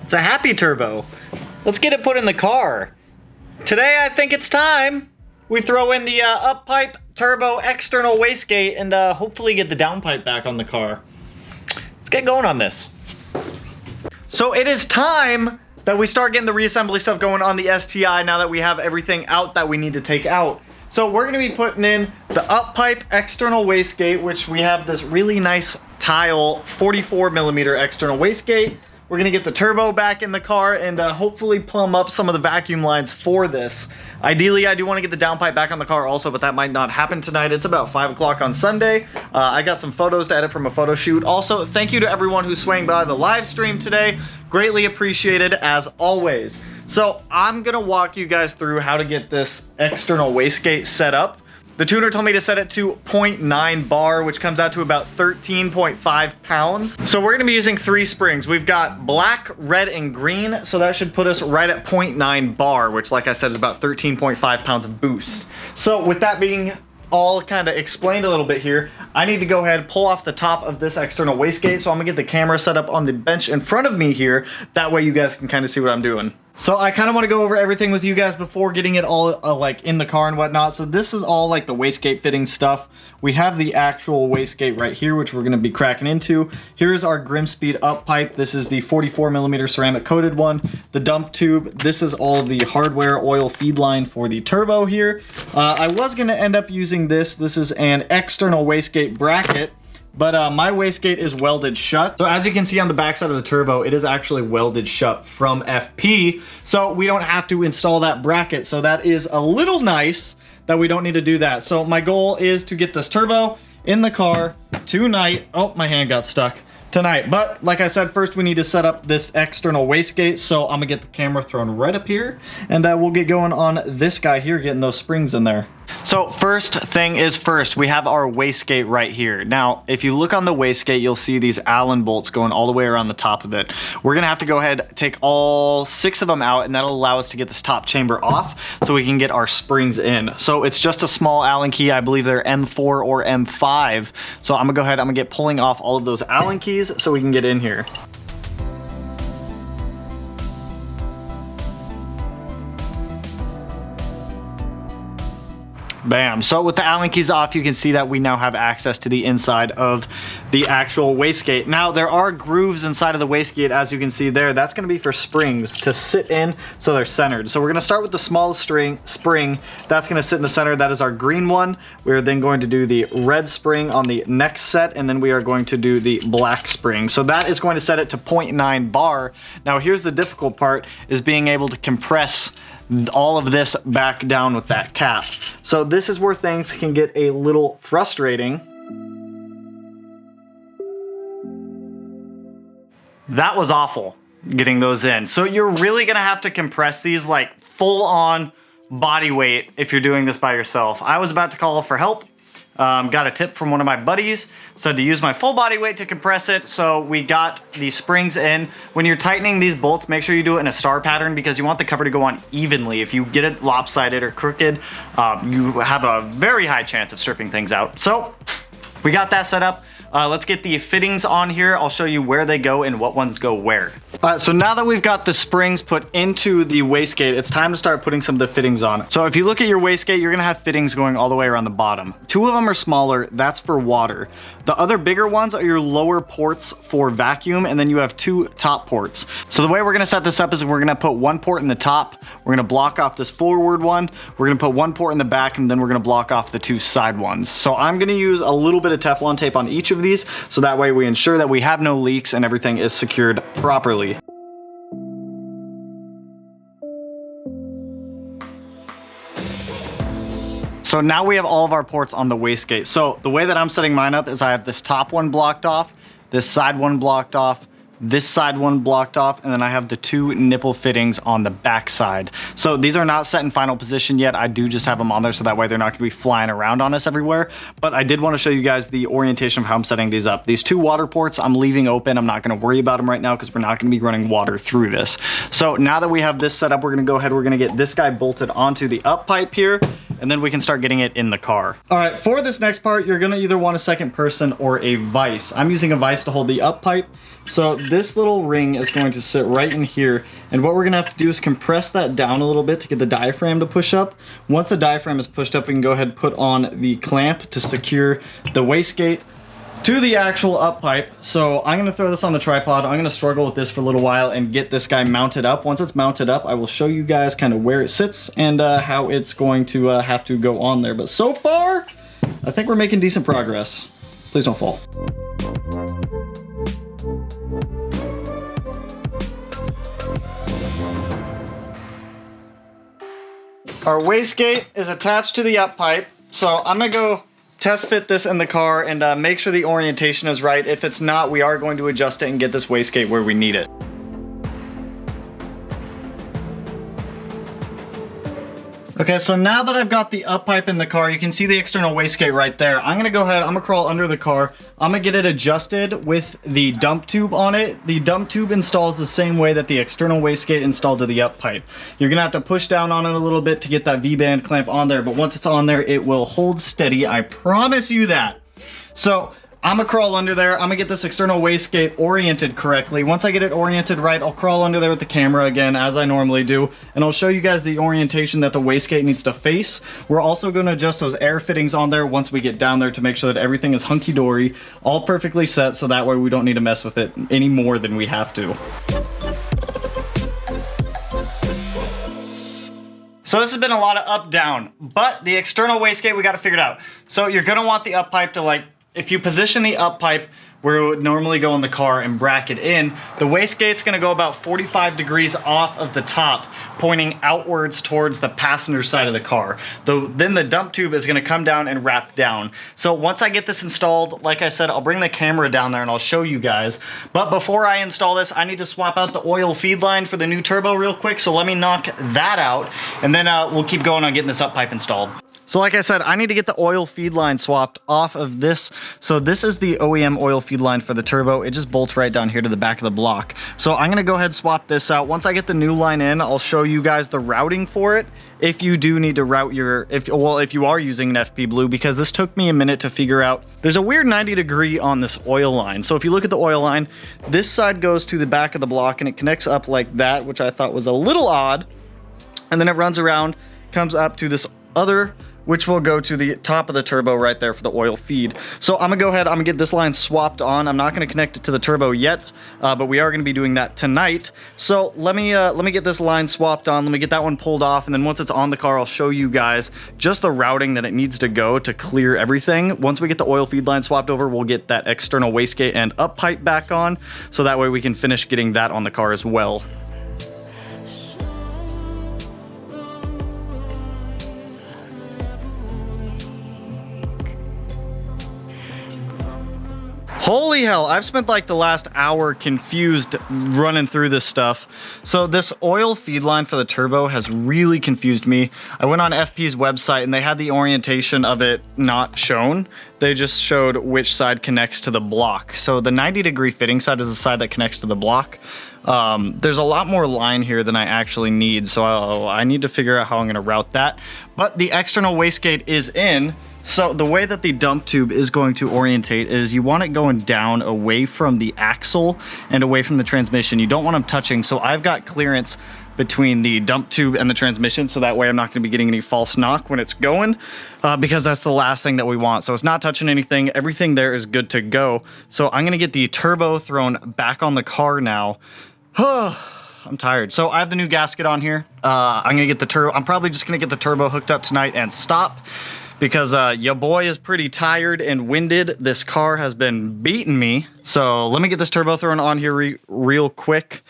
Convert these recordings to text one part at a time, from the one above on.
It's a happy turbo. Let's get it put in the car. Today, I think it's time we throw in the up pipe turbo external wastegate and hopefully get the downpipe back on the car. Let's get going on this. So it is time that we start getting the reassembly stuff going on the STI now that we have everything out that we need to take out. So we're gonna be putting in the up pipe external wastegate, which we have this really nice tile 44mm external wastegate. We're gonna get the turbo back in the car and hopefully plumb up some of the vacuum lines for this. Ideally, I do wanna get the downpipe back on the car also, but that might not happen tonight. It's about 5 o'clock on Sunday. I got some photos to edit from a photo shoot. Also, thank you to everyone who swang by the live stream today. Greatly appreciated as always. So I'm gonna walk you guys through how to get this external wastegate set up. The tuner told me to set it to 0.9 bar, which comes out to about 13.5 pounds. So we're gonna be using 3 springs. We've got black, red, and green. So that should put us right at 0.9 bar, which like I said is about 13.5 pounds of boost. So with that being all kind of explained a little bit here, I need to go ahead and pull off the top of this external wastegate. So I'm gonna get the camera set up on the bench in front of me here. That way you guys can kind of see what I'm doing. So I kind of want to go over everything with you guys before getting it all like in the car and whatnot. So this is all like the wastegate fitting stuff. We have the actual wastegate right here, which we're going to be cracking into. Here's our Grimspeed up pipe. This is the 44mm ceramic coated one. The dump tube. This is all the hardware oil feed line for the turbo here. I was going to end up using this. This is an external wastegate bracket. But my wastegate is welded shut. So as you can see on the backside of the turbo, it is actually welded shut from FP. So we don't have to install that bracket. So that is a little nice that we don't need to do that. So my goal is to get this turbo in the car tonight. Oh, my hand got stuck. Tonight. But like I said, first we need to set up this external wastegate. So I'm gonna get the camera thrown right up here and we'll get going on this guy here, getting those springs in there. So first thing is first, we have our wastegate right here. Now, if you look on the wastegate, you'll see these Allen bolts going all the way around the top of it. We're gonna have to go ahead, take all 6 of them out, and that'll allow us to get this top chamber off so we can get our springs in. So it's just a small Allen key. I believe they're M4 or M5. So I'm gonna go ahead, I'm gonna get pulling off all of those Allen keys so we can get in here. Bam. So with the Allen keys off, you can see that we now have access to the inside of the actual wastegate. Now there are grooves inside of the wastegate, as you can see there. That's going to be for springs to sit in so they're centered. So we're going to start with the smallest spring. That's going to sit in the center. That is our green one. We're then going to do the red spring on the next set, and then we are going to do the black spring. So that is going to set it to 0.9 bar. Now here's the difficult part, is being able to compress all of this back down with that cap. So this is where things can get a little frustrating. That was awful, getting those in. So you're really gonna have to compress these like full on body weight if you're doing this by yourself. I was about to call for help. Got a tip from one of my buddies, said to use my full body weight to compress it. So we got the springs in. When you're tightening these bolts, make sure you do it in a star pattern because you want the cover to go on evenly. If you get it lopsided or crooked, you have a very high chance of stripping things out. So we got that set up. Let's get the fittings on here. I'll show you where they go and what ones go where. So now that we've got the springs put into the wastegate, it's time to start putting some of the fittings on. So if you look at your wastegate, you're gonna have fittings going all the way around the bottom. 2 of them are smaller, that's for water. The other bigger ones are your lower ports for vacuum, and then you have 2 top ports. So the way we're gonna set this up is we're gonna put 1 port in the top, we're gonna block off this forward one, we're gonna put 1 port in the back, and then we're gonna block off the 2 side ones. So I'm gonna use a little bit of Teflon tape on each of these, so that way we ensure that we have no leaks and everything is secured properly. So now we have all of our ports on the wastegate. So the way that I'm setting mine up is I have this top one blocked off, this side one blocked off, this side one blocked off, and then I have the 2 nipple fittings on the back side. So these are not set in final position yet. I do just have them on there so that way they're not gonna be flying around on us everywhere. But I did wanna show you guys the orientation of how I'm setting these up. These 2 water ports I'm leaving open. I'm not gonna worry about them right now because we're not gonna be running water through this. So now that we have this set up, we're gonna go ahead, we're gonna get this guy bolted onto the up pipe here. and then we can start getting it in the car. All right, for this next part, you're gonna either want a second person or a vise. I'm using a vise to hold the up pipe. So this little ring is going to sit right in here, and what we're gonna have to do is compress that down a little bit to get the diaphragm to push up. Once the diaphragm is pushed up, we can go ahead and put on the clamp to secure the wastegate to the actual up pipe. So I'm gonna throw this on the tripod. I'm gonna struggle with this for a little while and get this guy mounted up. Once it's mounted up, I will show you guys kind of where it sits and how it's going to have to go on there. But so far, I think we're making decent progress. Please don't fall. Our wastegate is attached to the up pipe. So I'm gonna go test fit this in the car and make sure the orientation is right. If it's not, we are going to adjust it and get this wastegate where we need it. Okay, so now that I've got the up pipe in the car, you can see the external wastegate right there. I'm gonna go ahead, I'm gonna crawl under the car. I'm gonna get it adjusted with the dump tube on it. The dump tube installs the same way that the external wastegate installed to the up pipe. You're gonna have to push down on it a little bit to get that V-band clamp on there, but once it's on there, it will hold steady. I promise you that. So I'm gonna crawl under there. I'm gonna get this external wastegate oriented correctly. Once I get it oriented right, I'll crawl under there with the camera again, as I normally do, and I'll show you guys the orientation that the wastegate needs to face. We're also gonna adjust those air fittings on there once we get down there to make sure that everything is hunky-dory, all perfectly set, so that way we don't need to mess with it any more than we have to. So this has been a lot of up-down, but the external wastegate, we gotta figure it out. So you're gonna want the up pipe to if you position the up pipe where it would normally go in the car and bracket in, the wastegate's gonna go about 45 degrees off of the top, pointing outwards towards the passenger side of the car. Then the dump tube is gonna come down and wrap down. So once I get this installed, like I said, I'll bring the camera down there and I'll show you guys. But before I install this, I need to swap out the oil feed line for the new turbo real quick, so let me knock that out, and then we'll keep going on getting this up pipe installed. So like I said, I need to get the oil feed line swapped off of this. So this is the OEM oil feed line for the turbo. It just bolts right down here to the back of the block. So I'm gonna go ahead and swap this out. Once I get the new line in, I'll show you guys the routing for it. If you do need to route your, if you are using an FP Blue, because this took me a minute to figure out. There's a weird 90-degree on this oil line. So if you look at the oil line, this side goes to the back of the block and it connects up like that, which I thought was a little odd. And then it runs around, comes up to this other, which will go to the top of the turbo right there for the oil feed. So I'm gonna go ahead, I'm gonna get this line swapped on. I'm not gonna connect it to the turbo yet, but we are gonna be doing that tonight. So let me get this line swapped on, let me get that one pulled off, and then once it's on the car, I'll show you guys just the routing that it needs to go to clear everything. Once we get the oil feed line swapped over, we'll get that external wastegate and up pipe back on, so that way we can finish getting that on the car as well. Holy hell, I've spent like the last hour confused running through this stuff. So this oil feed line for the turbo has really confused me. I went on FP's website and they had the orientation of it not shown. They just showed which side connects to the block. So the 90-degree fitting side is the side that connects to the block. There's a lot more line here than I actually need, so I need to figure out how I'm gonna route that. But the external wastegate is in. So the way that the dump tube is going to orientate is you want it going down away from the axle and away from the transmission. You don't want them touching. So I've got clearance between the dump tube and the transmission, so that way I'm not going to be getting any false knock when it's going, because that's the last thing that we want. So it's not touching anything. Everything there is good to go. So I'm going to get the turbo thrown back on the car now. I'm tired. So I have the new gasket on here. I'm going to get the turbo. I'm probably just going to get the turbo hooked up tonight and stop, because your boy is pretty tired and winded. This car has been beating me. So let me get this turbo thrown on here real quick.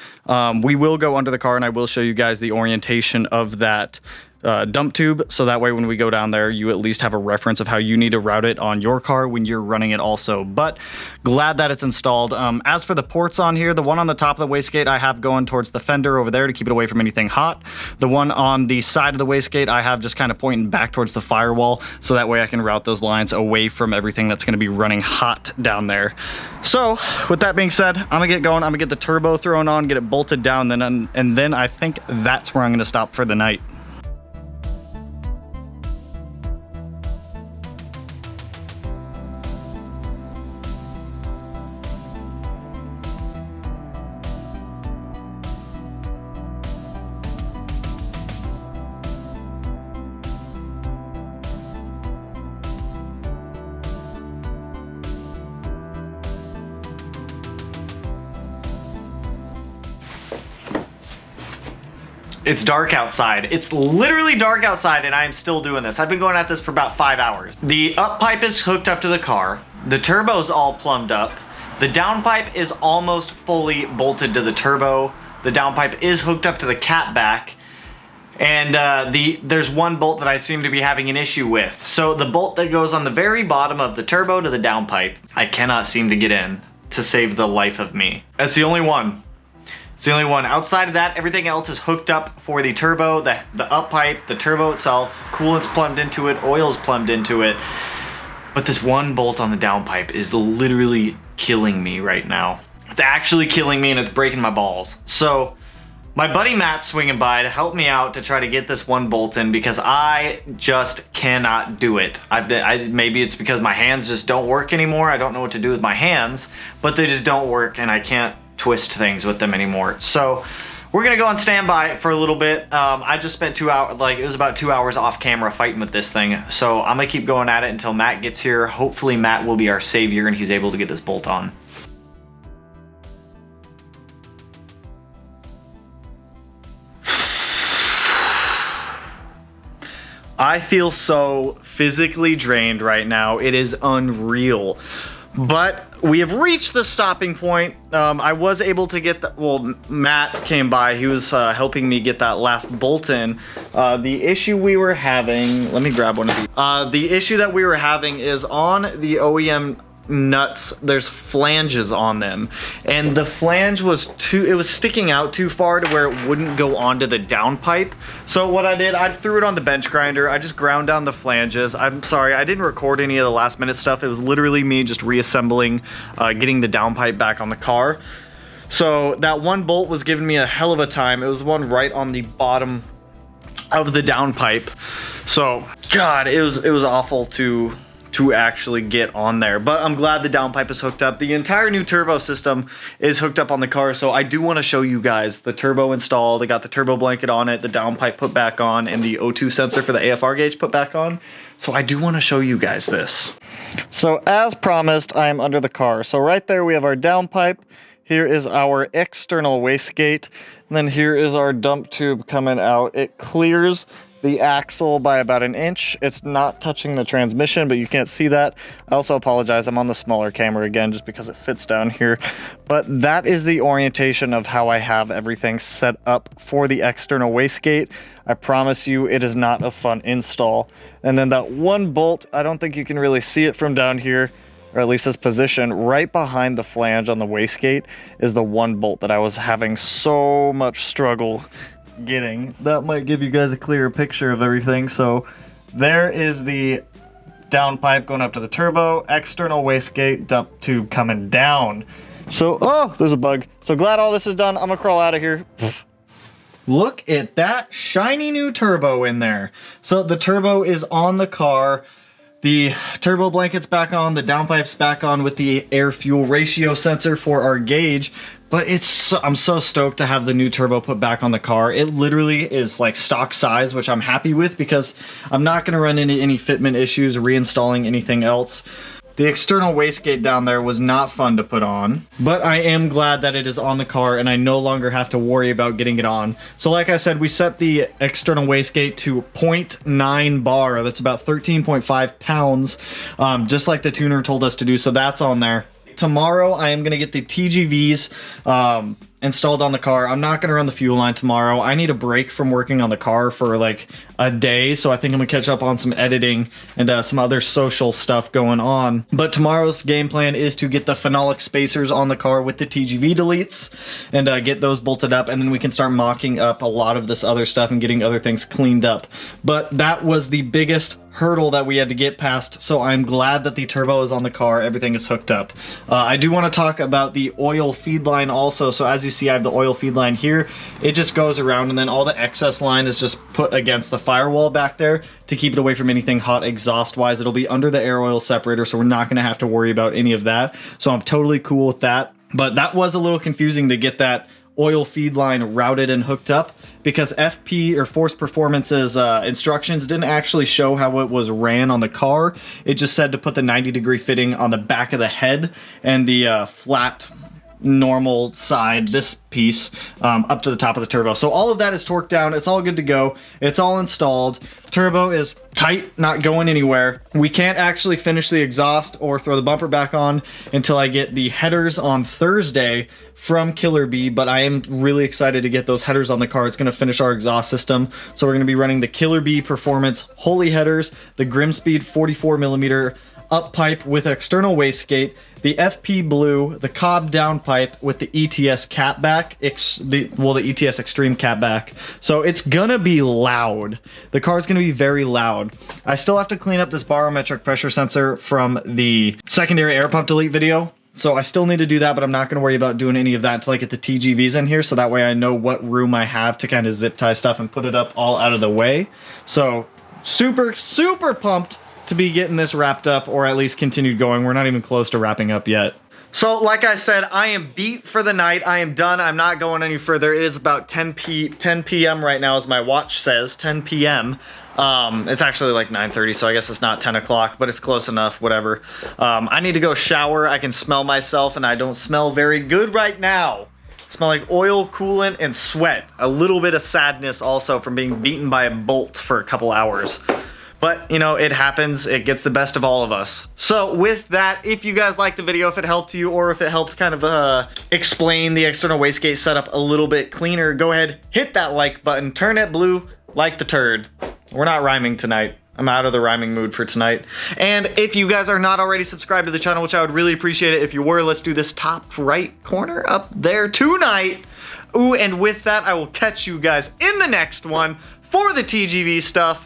We will go under the car and I will show you guys the orientation of that dump tube, so that way when we go down there, you at least have a reference of how you need to route it on your car when you're running it also. But glad that it's installed. As for the ports on here, the one on the top of the wastegate I have going towards the fender over there to keep it away from anything hot. The one on the side of the wastegate I have just kind of pointing back towards the firewall, so that way I can route those lines away from everything that's going to be running hot down there. So with that being said, I'm gonna get going. I'm gonna get the turbo thrown on, get it bolted down, and then I think that's where I'm gonna stop for the night. It's dark outside. It's literally dark outside and I am still doing this. I've been going at this for about 5 hours. The up pipe is hooked up to the car. The turbo's all plumbed up. The downpipe is almost fully bolted to the turbo. The downpipe is hooked up to the catback. And there's one bolt that I seem to be having an issue with. So the bolt that goes on the very bottom of the turbo to the downpipe, I cannot seem to get in to save the life of me. That's the only one. It's the only one. Outside of that, everything else is hooked up for the turbo, the up pipe, the turbo itself, coolant's plumbed into it, oil's plumbed into it. But this one bolt on the downpipe is literally killing me right now. It's actually killing me and it's breaking my balls. So my buddy Matt's swinging by to help me out to try to get this one bolt in because I just cannot do it. Maybe it's because my hands just don't work anymore. I don't know what to do with my hands, but they just don't work and I can't twist things with them anymore. So we're gonna go on standby for a little bit. I just spent 2 hours, it was about 2 hours off camera fighting with this thing. So I'm gonna keep going at it until Matt gets here. Hopefully Matt will be our savior and he's able to get this bolt on. I feel so physically drained right now. It is unreal. But we have reached the stopping point. I was able to get Matt came by. He was helping me get that last bolt in. The issue we were having, let me grab one of these. The issue that we were having is on the OEM nuts, there's flanges on them. And the flange was it was sticking out too far to where it wouldn't go onto the downpipe. So what I did, I threw it on the bench grinder. I just ground down the flanges. I'm sorry, I didn't record any of the last minute stuff. It was literally me just reassembling, getting the downpipe back on the car. So that one bolt was giving me a hell of a time. It was the one right on the bottom of the downpipe. So, God, it was awful to actually get on there, but I'm glad the downpipe is hooked up. The entire new turbo system is hooked up on the car, so I do want to show you guys the turbo installed. I got the turbo blanket on it, the downpipe put back on, and the O2 sensor for the AFR gauge put back on. So I do want to show you guys this. So as promised, I am under the car. So right there we have our downpipe. Here is our external wastegate, and then here is our dump tube coming out. It clears the axle by about 1 inch. It's not touching the transmission, but you can't see that. I also apologize, I'm on the smaller camera again just because it fits down here. But that is the orientation of how I have everything set up for the external wastegate. I promise you it is not a fun install. And then that one bolt, I don't think you can really see it from down here, or at least this position, right behind the flange on the wastegate is the one bolt that I was having so much struggle getting. That might give you guys a clearer picture of everything. So there is the downpipe going up to the turbo, external wastegate, dump tube coming down. So, oh, there's a bug. So glad all this is done. I'm gonna crawl out of here. Look at that shiny new turbo in there. So the turbo is on the car. The turbo blanket's back on, the downpipe's back on with the air-fuel ratio sensor for our gauge. But I'm so stoked to have the new turbo put back on the car. It literally is like stock size, which I'm happy with because I'm not going to run into any fitment issues reinstalling anything else. The external wastegate down there was not fun to put on, but I am glad that it is on the car and I no longer have to worry about getting it on. So like I said, we set the external wastegate to 0.9 bar. That's about 13.5 pounds, just like the tuner told us to do. So that's on there. Tomorrow I am going to get the TGVs installed on the car. I'm not going to run the fuel line tomorrow. I need a break from working on the car for like a day, so I think I'm going to catch up on some editing and some other social stuff going on. But tomorrow's game plan is to get the phenolic spacers on the car with the TGV deletes and get those bolted up, and then we can start mocking up a lot of this other stuff and getting other things cleaned up. But that was the biggest hurdle that we had to get past, so I'm glad that the turbo is on the car, everything is hooked up. I do want to talk about the oil feed line also. So as you see, I have the oil feed line here. It just goes around, and then all the excess line is just put against the firewall back there to keep it away from anything hot exhaust wise. It'll be under the air oil separator, so we're not going to have to worry about any of that. So I'm totally cool with that. But that was a little confusing to get that oil feed line routed and hooked up, because FP or Force Performance's instructions didn't actually show how it was ran on the car. It just said to put the 90-degree fitting on the back of the head and the flat normal side, this piece, up to the top of the turbo. So all of that is torqued down. It's all good to go. It's all installed. Turbo is tight, not going anywhere. We can't actually finish the exhaust or throw the bumper back on until I get the headers on Thursday from Killer Bee, but I am really excited to get those headers on the car. It's going to finish our exhaust system. So we're going to be running the Killer Bee Performance Holy headers, the Grimspeed 44mm up pipe with external wastegate, the FP Blue, the Cobb downpipe with the ETS catback, the ETS Extreme catback. So it's gonna be loud. The car's gonna be very loud. I still have to clean up this barometric pressure sensor from the secondary air pump delete video. So I still need to do that, but I'm not gonna worry about doing any of that until I get the TGVs in here, so that way I know what room I have to kind of zip tie stuff and put it up all out of the way. So super, super pumped to be getting this wrapped up, or at least continued going. We're not even close to wrapping up yet. So like I said, I am beat for the night. I am done. I'm not going any further. It is about 10 p.m. right now, as my watch says, 10 p.m. It's actually like 9:30, so I guess it's not 10 o'clock, but it's close enough, whatever. I need to go shower. I can smell myself, and I don't smell very good right now. I smell like oil, coolant, and sweat. A little bit of sadness also from being beaten by a bolt for a couple hours. But, you know, it happens. It gets the best of all of us. So with that, if you guys liked the video, if it helped you, or if it helped kind of explain the external wastegate setup a little bit cleaner, go ahead, hit that like button, turn it blue like the turd. We're not rhyming tonight. I'm out of the rhyming mood for tonight. And if you guys are not already subscribed to the channel, which I would really appreciate it if you were, let's do this top right corner up there tonight. Ooh, and with that, I will catch you guys in the next one for the TGV stuff.